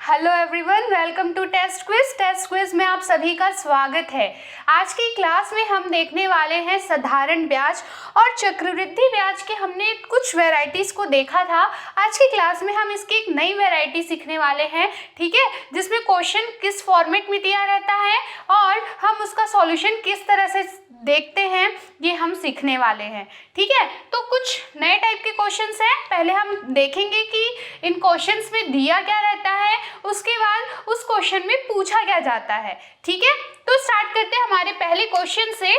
Hello everyone, welcome to test quiz. Test quiz में आप सभी का स्वागत है। आज की क्लास में हम देखने वाले हैं साधारण ब्याज और चक्रवृद्धि ब्याज के हमने कुछ वैरायटीज को देखा था। आज की क्लास में हम इसकी एक नई वैरायटी सीखने वाले हैं, ठीक है, जिसमें क्वेश्चन किस फॉर्मेट में दिया रहता है और हम उसका सॉल्यूशन किस तरह से देखते हैं, ये हम सीखने वाले हैं, ठीक है। तो कुछ नए टाइप के क्वेश्चंस हैं। पहले हम देखेंगे कि इन क्वेश्चंस में दिया क्या रहता है, उसके बाद उस क्वेश्चन में पूछा क्या जाता है, ठीक है। तो स्टार्ट करते हैं हमारे पहले क्वेश्चन से।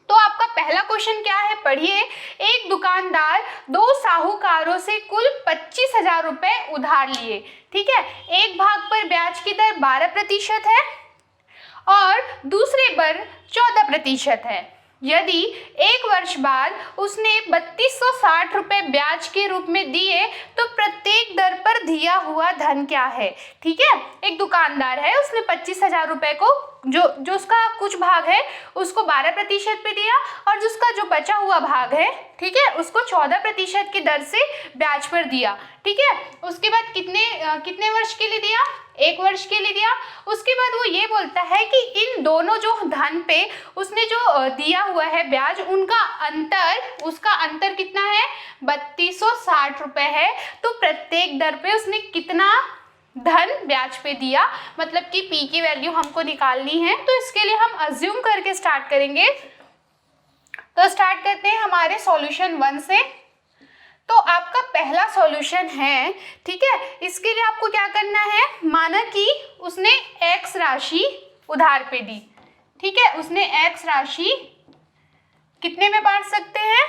तो आपका पहला क्वेश्चन क्या है, पढ़िए। एक दुकानदार दो साहूकारों से कुल 25,000 रुपए उधार लिए, ठीक है। एक भाग पर ब्याज की दर 12% है और दूसरे पर 14% है। यदि एक वर्ष बाद उसने 3260 रुपए ब्याज के रूप में दिए तो प्रत्येक दर पर दिया हुआ धन क्या है, ठीक है। एक दुकानदार है, उसने 25,000 रुपए को जो उसका कुछ भाग है उसको 12% पे दिया और जिसका जो बचा हुआ भाग है, ठीक है, उसको 14% की दर से ब्याज पर दिया, ठीक है। उसके बाद कितने वर्ष के लिए दिया, 1 वर्ष के लिए दिया। उसके बाद वो ये बोलता है कि इन दोनों जो धन पे उसने जो दिया हुआ है ब्याज, उसका अंतर कितना है, 3260 रुपए है। तो प्रत्येक दर पे उसने कितना धन ब्याज पे दिया, मतलब कि पी की वैल्यू हमको निकालनी है। तो इसके लिए हम अज्यूम करके स्टार्ट करेंगे। तो स्टार्ट करते हैं हमारे सॉल्यूशन 1 से। तो आपका पहला सॉल्यूशन है, ठीक है। इसके लिए आपको क्या करना है, माना कि उसने x राशि उधार पे दी, ठीक है। उसने x राशि कितने में बांट सकते हैं,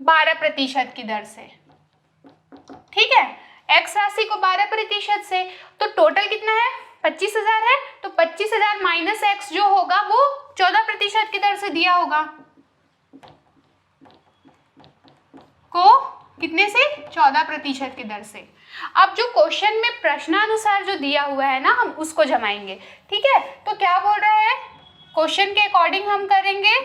12% की दर से, ठीक है। x राशि को 12% से, तो टोटल कितना है, 25,000 है। तो 25,000 माइनस x जो होगा वो 14% की दर से दिया होगा, को कितने से, 14% की दर से। अब जो क्वेश्चन में प्रश्नानुसार जो दिया हुआ है ना, हम उसको जमाएंगे, ठीक है। तो क्या बोल रहा है, क्वेश्चन के अकॉर्डिंग हम करेंगे।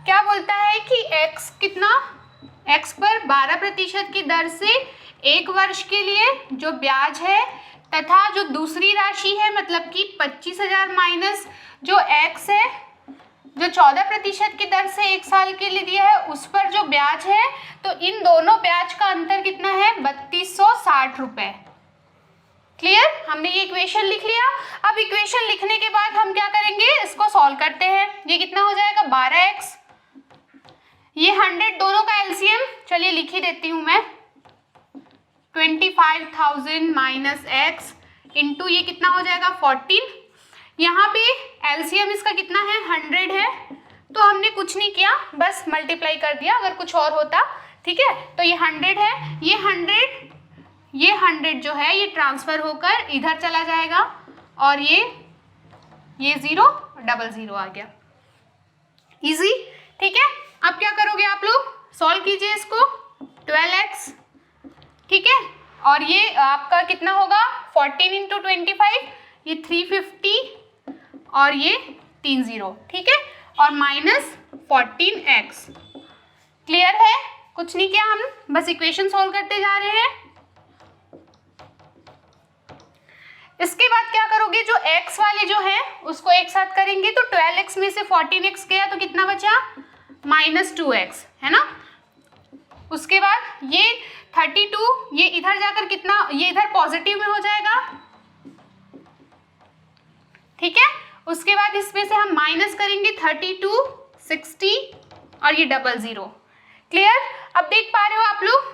क्या बोलता है कि x कितना, x पर 12% की दर से 1 वर्ष के लिए जो ब्याज है तथा जो दूसरी राशि है, मतलब कि 25,000 माइनस जो x है, जो 14% की दर से 1 साल के लिए दिया है, उस पर जो ब्याज है, तो इन दोनों ब्याज का अंतर कितना है, 3260 रुपए। क्लियर, हमने ये इक्वेशन लिख लिया। अब इक्वेशन लिखने के बाद हम क्या करेंगे, इसको सॉल्व करते हैं। ये कितना हो जाएगा, 12x, ये 100 दोनों का एलसीएम, चलिए लिख ही देती हूं मैं, 25,000 माइनस x इंटू ये कितना हो जाएगा, 14। यहाँ पे एलसीएम इसका कितना है, 100 है। तो हमने कुछ नहीं किया, बस मल्टीप्लाई कर दिया, अगर कुछ और होता, ठीक है। तो ये 100 है, ये 100 जो है ये ट्रांसफर होकर इधर चला जाएगा और ये 0 00 आ गया, इजी, ठीक है। अब क्या करोगे आप लोग, सॉल्व कीजिए इसको, 12x, ठीक है। और ये आपका कितना होगा, 14 इंटू 25, ये 350 और ये 30, ठीक है, और माइनस 14x। क्लियर है, कुछ नहीं किया, हम बस इक्वेशन सॉल्व करते जा रहे हैं। इसके बाद क्या करोगे, जो x वाले जो है उसको एक साथ करेंगे, तो 12x में से 14x गया तो कितना बचा, -2x, है ना। उसके बाद ये 32, ये इधर जाकर कितना, ये इधर पॉजिटिव में हो जाएगा, ठीक है। उसके बाद इसमें से हम माइनस करेंगे 32, 60 और ये 00। क्लियर, अब देख पा रहे हो आप लोग,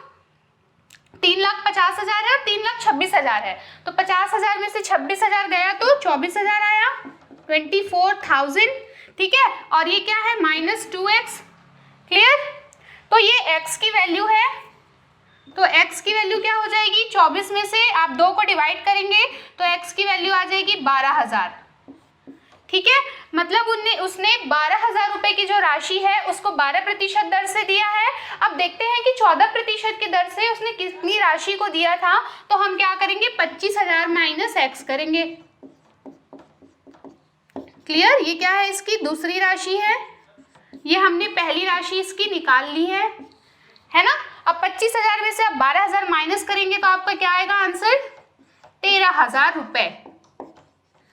3,50,000 है और 3,26,000 है। तो 50,000 में से 26,000 गया तो 24,000 आया, 24,000, ठीक है। और ये क्या है, -2x। क्लियर, तो ये x की वैल्यू है, तो x की वैल्यू क्या हो जाएगी, 24 में से आप 2 को डिवाइड करेंगे तो x की वैल्यू आ जाएगी 12,000, ठीक है। मतलब उसने 12,000 रुपए की जो राशि है उसको 12% दर से दिया है। अब देखते हैं कि 14% की दर से उसने कितनी राशि को दिया था। तो हम क्या करेंगे, 25,000 माइनस x करेंगे। क्लियर, ये क्या है, इसकी दूसरी राशि है, ये हमने पहली राशि इसकी निकाल ली है ना। अब 25,000 में से आप 12,000 माइनस करेंगे तो आपका क्या आएगा आंसर? 13,000 रुपए।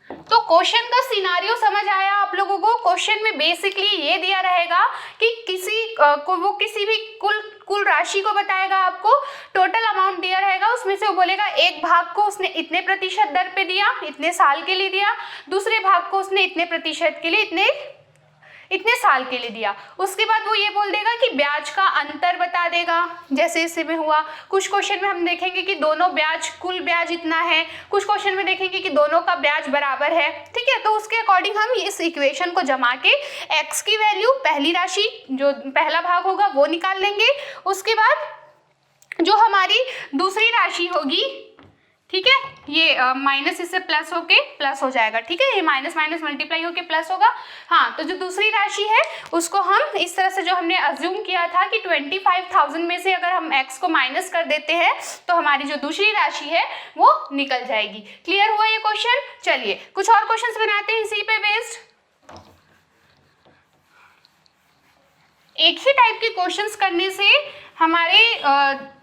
तो क्वेश्चन का सिनारियो समझ आया आप लोगों को? क्वेश्चन में बेसिकली ये दिया रहेगा कि किसी भी कुल राशि को बताएगा, आपको टोटल अमाउंट दिया रहेगा, उसमें से वो बोलेगा एक भाग को उसने इतने प्रतिशत दर पे दिया, इतने साल के लिए दिया, दूसरे भाग को उसने इतने प्रतिशत के लिए इतने साल के लिए दिया। उसके बाद वो ये बोल देगा कि ब्याज का अंतर बता देगा, जैसे इसी में हुआ। कुछ क्वेश्चन में हम देखेंगे कि दोनों ब्याज, कुल ब्याज इतना है, कुछ क्वेश्चन में देखेंगे कि दोनों का ब्याज बराबर है, ठीक है। तो उसके अकॉर्डिंग हम इस इक्वेशन को जमा के x की वैल्यू, पहली राशि जो पहला भाग होगा वो निकाल लेंगे। उसके बाद जो हमारी दूसरी राशि होगी, ठीक है, ये माइनस इससे प्लस होके प्लस हो जाएगा, ठीक है, ये माइनस माइनस मल्टीप्लाई होके प्लस होगा। हाँ, तो जो दूसरी राशि है उसको हम इस तरह से, जो हमने अज्यूम किया था कि 25,000 में से अगर हम x को माइनस कर देते हैं तो हमारी जो दूसरी राशि है वो निकल जाएगी। क्लियर हुआ ये क्वेश्चन? चलिए कुछ और क्वेश्चंस बनाते हैं इसी पे बेस्ड। एक ही टाइप के क्वेश्चंस करने से हमारे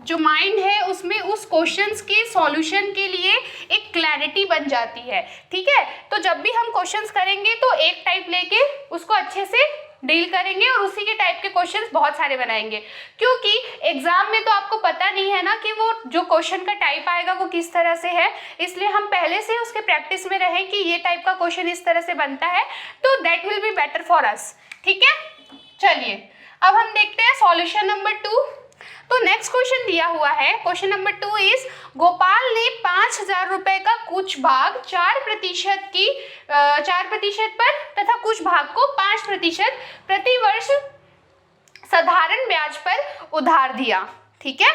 जो माइंड है उसमें उस क्वेश्चंस के सॉल्यूशन के लिए एक क्लैरिटी बन जाती है, ठीक है। तो जब भी हम क्वेश्चंस करेंगे तो एक टाइप लेके उसको अच्छे से डील करेंगे और उसी के टाइप के क्वेश्चंस बहुत सारे बनाएंगे, क्योंकि एग्जाम में तो आपको पता नहीं है ना कि वो जो क्वेश्चन का टाइप आएगा वो किस तरह से है, इसलिए हम पहले से उसके प्रैक्टिस में रहें कि ये टाइप का क्वेश्चन इस तरह से बनता है, तो that will be better for us, ठीक है। चलिए अब हम देखते हैं सॉल्यूशन नंबर 2। तो नेक्स्ट क्वेश्चन दिया हुआ है, क्वेश्चन नंबर 2 इज, गोपाल ने 5,000 रुपए का कुछ भाग 4% पर तथा कुछ भाग को 5% प्रति वर्ष साधारण ब्याज पर उधार दिया, ठीक है।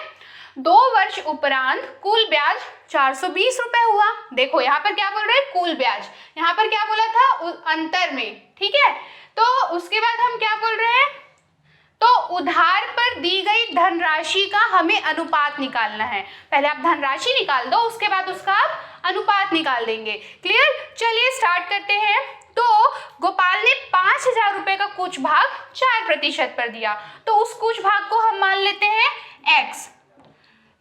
2 वर्ष उपरांत कुल ब्याज 420 रुपए हुआ। देखो यहाँ पर क्या बोल रहे हैं? कुल ब्याज। यहाँ पर क्या बोला था? अंतर में, ठीक है। तो उसके बाद हम क्या बोल रहे हैं? तो उधार पर दी गई धनराशि का हमें अनुपात निकालना है। पहले आप धनराशि निकाल दो, उसके बाद उसका आप अनुपात निकाल देंगे। क्लियर? चलिए स्टार्ट करते हैं। तो गोपाल ने 5,000 रुपए का कुछ भाग 4% पर दिया, तो उस कुछ भाग को हम मान लेते हैं x।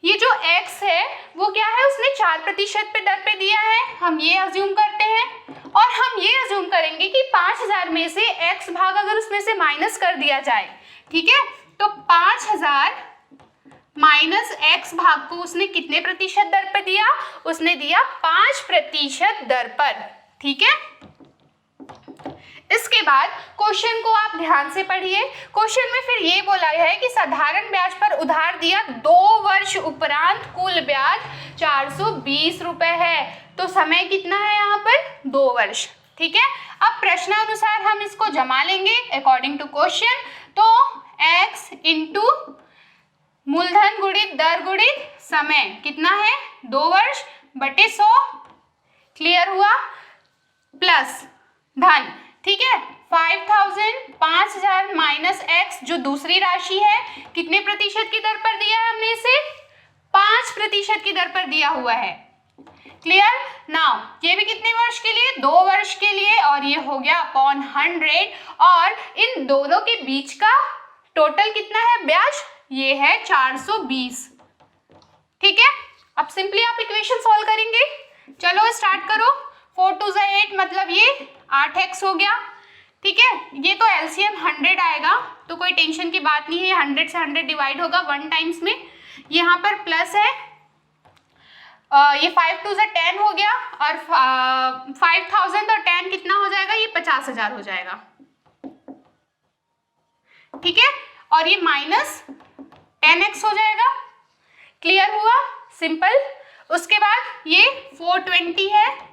ये जो x है वो क्या है? उसने 4% पे दर पे दिया है, हम ये अज्यूम करते हैं, और हम ये अज्यूम करेंगे कि 5,000 में से x भाग अगर उसमें से माइनस कर दिया जाए, ठीक है, तो 5,000 माइनस x भाग को उसने कितने प्रतिशत दर पर दिया? उसने दिया 5% दर पर, ठीक है। इसके बाद क्वेश्चन को आप ध्यान से पढ़िए। क्वेश्चन में फिर ये बोला है कि साधारण ब्याज पर उधार दिया 2 वर्ष उपरांत कुल ब्याज 420 रुपए है, तो समय कितना है यहाँ पर? 2 वर्ष, ठीक है। अब प्रश्नानुसार हम इसको जमा लेंगे अकॉर्डिंग टू क्वेश्चन। तो x इंटू मूलधन गुणित दर गुणित समय कितना है? 2 वर्ष बटे 100, क्लियर हुआ, प्लस धन, ठीक है, 5,000 माइनस x जो दूसरी राशि है, कितने प्रतिशत की दर पर दिया है हमने इसे? 5% की दर पर दिया हुआ है। क्लियर? नाउ ये भी कितने वर्ष के लिए? 2 वर्ष के लिए, और ये हो गया अपॉन 100, और इन दोनों के बीच का टोटल कितना है ब्याज? ये है 420, ठीक है। अब सिंपली आप इक्वेशन सॉल्व करेंगे। चलो स्टार्ट करो। 4 2 8 मतलब ये 8x हो गया, ठीक है। ये तो एलसीएम 100 आएगा, तो कोई टेंशन की बात नहीं है, 100 से 100 डिवाइड होगा 1 टाइम्स में। यहाँ पर प्लस है, ये 5 2 10 हो गया, और 5,000 और 10 कितना हो जाएगा? ये 50,000 हो जाएगा, ठीक है। और ये माइनस 10x हो जाएगा। क्लियर हुआ? सिंपल। उसके बाद ये 420 है।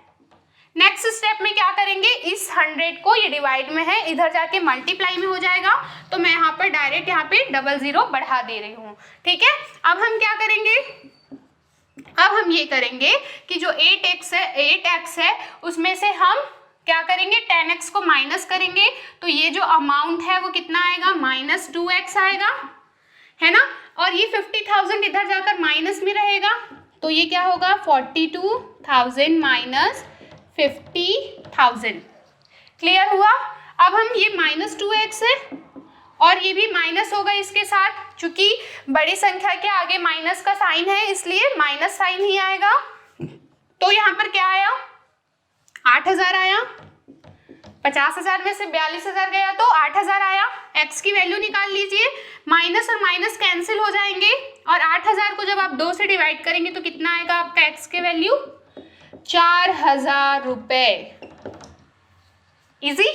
नेक्स्ट स्टेप में क्या करेंगे? इस 100 को, ये डिवाइड में है, इधर जाके मल्टीप्लाई में हो जाएगा, तो मैं यहाँ पर डायरेक्ट यहाँ पे 00 बढ़ा दे रही हूँ, ठीक है। अब हम क्या करेंगे? अब हम ये करेंगे कि जो 8x है उसमें से हम क्या करेंगे? 10x को माइनस करेंगे, तो ये जो अमाउंट है वो कितना आएगा? -2x आएगा, है ना। और ये 50,000 इधर जाकर माइनस में रहेगा, तो ये क्या होगा? 42,000 माइनस 50,000। क्लियर हुआ? अब हम ये -2x है और ये भी माइनस होगा इसके साथ, चूंकि बड़ी संख्या के आगे माइनस का साइन है इसलिए माइनस साइन ही आएगा। तो यहाँ पर क्या आया, 8000 आया, 50,000 में से 42,000 गया तो 8000 आया। x की वैल्यू निकाल लीजिए, माइनस और माइनस कैंसिल हो जाएंगे और 8000 को जब आप 2 से डिवाइड करेंगे तो कितना आएगा आपका x की वैल्यू, 4000 रुपए। इजी।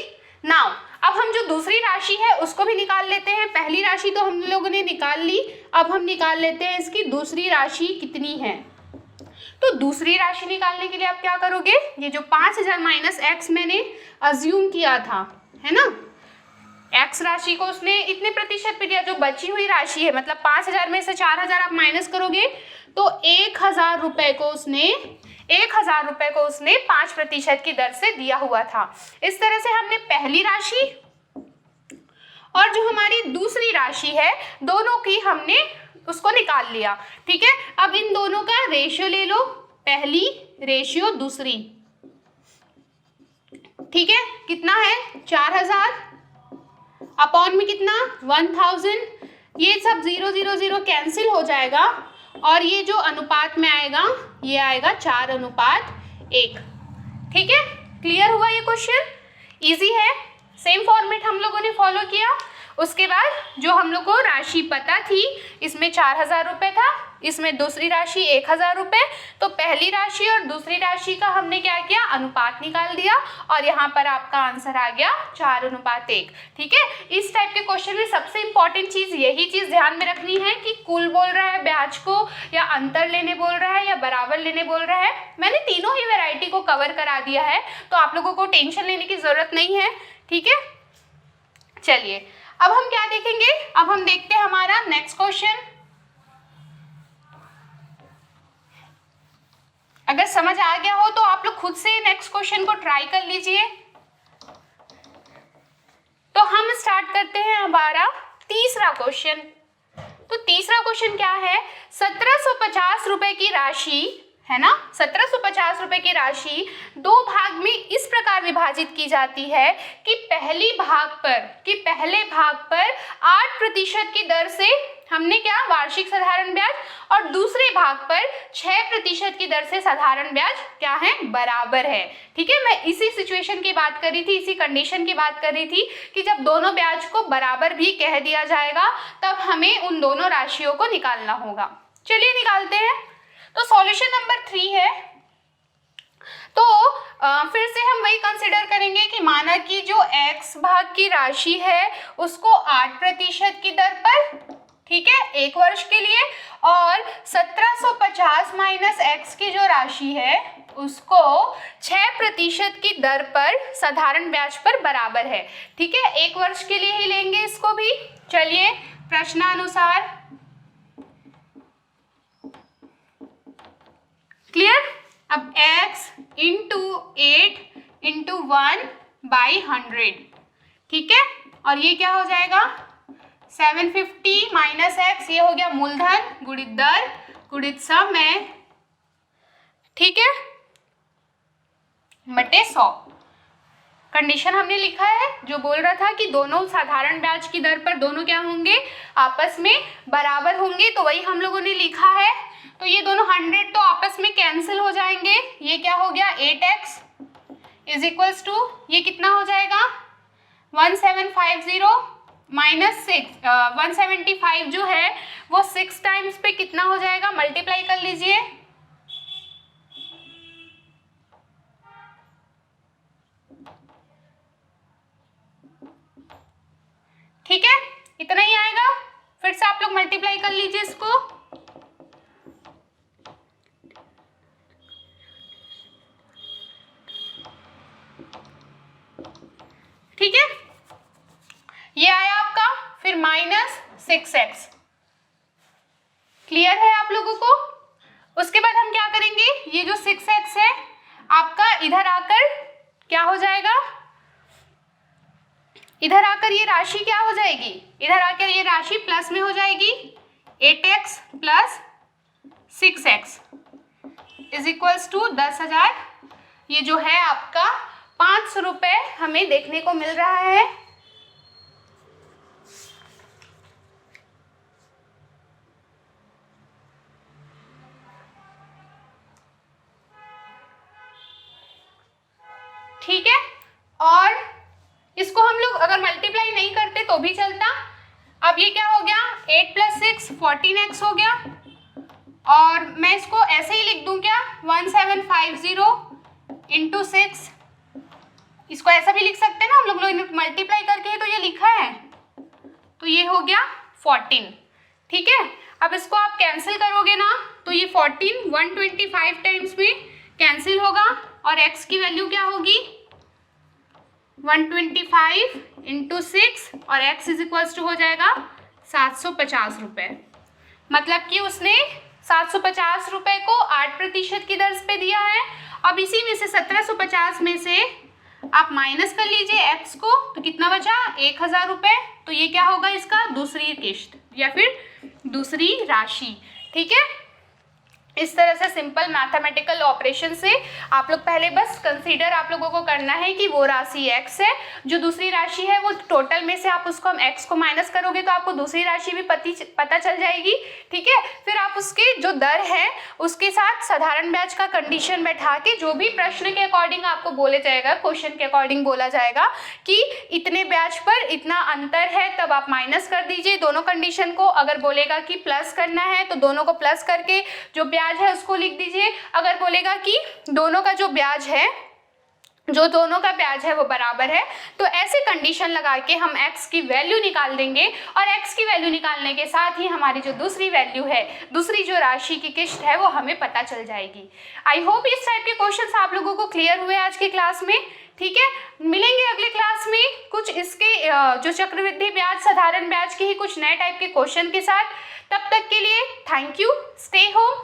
नाउ अब हम जो दूसरी राशि है उसको भी निकाल लेते हैं। पहली राशि तो हम लोगों ने निकाल ली, अब हम निकाल लेते हैं इसकी दूसरी राशि कितनी है। तो दूसरी राशि निकालने के लिए आप क्या करोगे, ये जो 5000 माइनस x मैंने अज्यूम किया था, है ना, x राशि को उसने इतने प्रतिशत पे दिया, जो बची हुई राशि है मतलब 5000 में से 4000 आप माइनस करोगे तो 1000 रुपए को उसने 5% की दर से दिया हुआ था। इस तरह से हमने पहली राशि और जो हमारी दूसरी राशि है दोनों की हमने उसको निकाल लिया। ठीक है, अब इन दोनों का रेशियो ले लो, पहली रेशियो दूसरी। ठीक है, कितना है 4000 अपॉन में कितना 1000, ये सब 0 0 0 कैंसिल हो जाएगा और ये जो अनुपात में आएगा ये आएगा 4:1। ठीक है, क्लियर हुआ ये क्वेश्चन, इजी है। सेम फॉर्मेट हम लोगों ने फॉलो किया। उसके बाद जो हम लोग को राशि पता थी, इसमें 4000 रुपये था, इसमें दूसरी राशि 1000 रुपये, तो पहली राशि और दूसरी राशि का हमने क्या किया, अनुपात निकाल दिया और यहाँ पर आपका आंसर आ गया 4:1। ठीक है, इस टाइप के क्वेश्चन में सबसे इंपॉर्टेंट चीज़ यही चीज़ ध्यान में रखनी है कि कुल बोल रहा है ब्याज को, या अंतर लेने बोल रहा है, या बराबर लेने बोल रहा है। मैंने तीनों ही वेराइटी को कवर करा दिया है तो आप लोगों को टेंशन लेने की ज़रूरत नहीं है। ठीक है, चलिए अब हम क्या देखेंगे, अब हम देखते हैं हमारा नेक्स्ट क्वेश्चन। अगर समझ आ गया हो तो आप लोग खुद से नेक्स्ट क्वेश्चन को ट्राई कर लीजिए। तो हम स्टार्ट करते हैं हमारा तीसरा क्वेश्चन। तो तीसरा क्वेश्चन क्या है, 1750 रुपए की राशि है ना, 1750 रुपए की राशि दो भाग में इस प्रकार विभाजित की जाती है कि पहले भाग पर 8% की दर से हमने क्या, वार्षिक साधारण ब्याज, और दूसरे भाग पर 6% की दर से साधारण ब्याज क्या है, बराबर है। ठीक है, मैं इसी सिचुएशन की बात कर रही थी, इसी कंडीशन की बात कर रही थी कि जब दोनों ब्याज को बराबर भी कह दिया जाएगा तब हमें उन दोनों राशियों को निकालना होगा। चलिए निकालते हैं। तो सॉल्यूशन नंबर 3 है। तो फिर से हम वही कंसिडर करेंगे कि माना कि जो x भाग की राशि है उसको 8% की दर पर, ठीक है, 1 वर्ष के लिए, और 1750 माइनस x की जो राशि है उसको 6% की दर पर साधारण ब्याज पर बराबर है। ठीक है, 1 वर्ष के लिए ही लेंगे इसको भी। चलिए प्रश्नानुसार, क्लियर। अब x इंटू 8 इंटू 1/100, ठीक है, और ये क्या हो जाएगा 750 माइनस x, ये हो गया मूलधन गुणित दर गुणित समय, ठीक है, बटे 100। कंडीशन हमने लिखा है जो बोल रहा था कि दोनों साधारण ब्याज की दर पर दोनों क्या होंगे, आपस में बराबर होंगे, तो वही हम लोगों ने लिखा है। तो ये दोनों 100 तो आपस में कैंसिल हो जाएंगे, ये क्या हो गया 8x इज इक्वल्स टू, ये कितना हो जाएगा 1750 माइनस 6, 175 जो है वो 6 टाइम्स पे कितना हो जाएगा, मल्टीप्लाई कर लीजिए, ठीक है, इतना ही आएगा। फिर से आप लोग मल्टीप्लाई कर लीजिए इसको, ठीक है, ये आया आपका, फिर माइनस 6x। क्लियर है आप लोगों को। उसके बाद हम क्या करेंगे, ये जो 6x है आपका इधर आकर क्या हो जाएगा, इधर आकर ये राशि क्या हो जाएगी, इधर आकर ये राशि प्लस में हो जाएगी, 8x plus 6x is equals to 10,000। ये जो है आपका 500 रुपये हमें देखने को मिल रहा है। ठीक है। और इसको हम लोग अगर मल्टीप्लाई नहीं करते तो भी चलता। अब ये क्या हो गया, 8 + 6 14x हो गया। और मैं इसको ऐसे ही लिख दूं क्या, 1750 इंटू 6, इसको ऐसा भी लिख सकते हैं ना, हम लोग मल्टीप्लाई करके ही तो ये लिखा है, तो ये हो गया 14, ठीक है। अब इसको आप कैंसिल करोगे ना तो ये 14 125 टाइम्स में कैंसिल होगा और x की वैल्यू क्या होगी, 125 इंटू 6 और x इज इक्वल्स टू हो जाएगा 750 रुपये। मतलब कि उसने 750 रुपये को 8% की दर पे दिया है। अब इसी में से 1750 में से आप माइनस कर लीजिए x को, तो कितना बचा, 1000 रुपये। तो ये क्या होगा, इसका दूसरी किश्त या फिर दूसरी राशि, ठीक है। इस तरह से सिंपल मैथमेटिकल ऑपरेशन से आप लोग पहले बस कंसीडर आप लोगों को करना है कि वो राशि x है, जो दूसरी राशि है वो टोटल में से आप उसको हम x को माइनस करोगे तो आपको दूसरी राशि भी पता चल जाएगी, ठीक है। फिर आप उसके जो दर है उसके साथ साधारण ब्याज का कंडीशन बैठा के जो भी प्रश्न के अकॉर्डिंग आपको बोले जाएगा, क्वेश्चन के अकॉर्डिंग बोला जाएगा कि इतने ब्याज पर इतना अंतर है, तब आप माइनस कर दीजिए दोनों कंडीशन को। अगर बोलेगा कि प्लस करना है तो दोनों को प्लस करके जो ब्याज है उसको लिख दीजिए। अगर बोलेगा कि दोनों का जो ब्याज है, जो दोनों का ब्याज है वो बराबर है, तो ऐसे कंडीशन लगा के हम x की वैल्यू निकाल देंगे और x की वैल्यू निकालने के साथ ही हमारी जो दूसरी वैल्यू है, दूसरी जो राशि की किश्त है वो हमें पता चल जाएगी। आई होप इस टाइप के क्वेश्चंस आप लोगों को क्लियर हुए आज की क्लास में, ठीक है। मिलेंगे अगले क्लास में कुछ इसके जो चक्रवृद्धि ब्याज, साधारण ब्याज के ही कुछ नए टाइप के क्वेश्चन के साथ। तब तक के लिए थैंक यू, स्टे होम,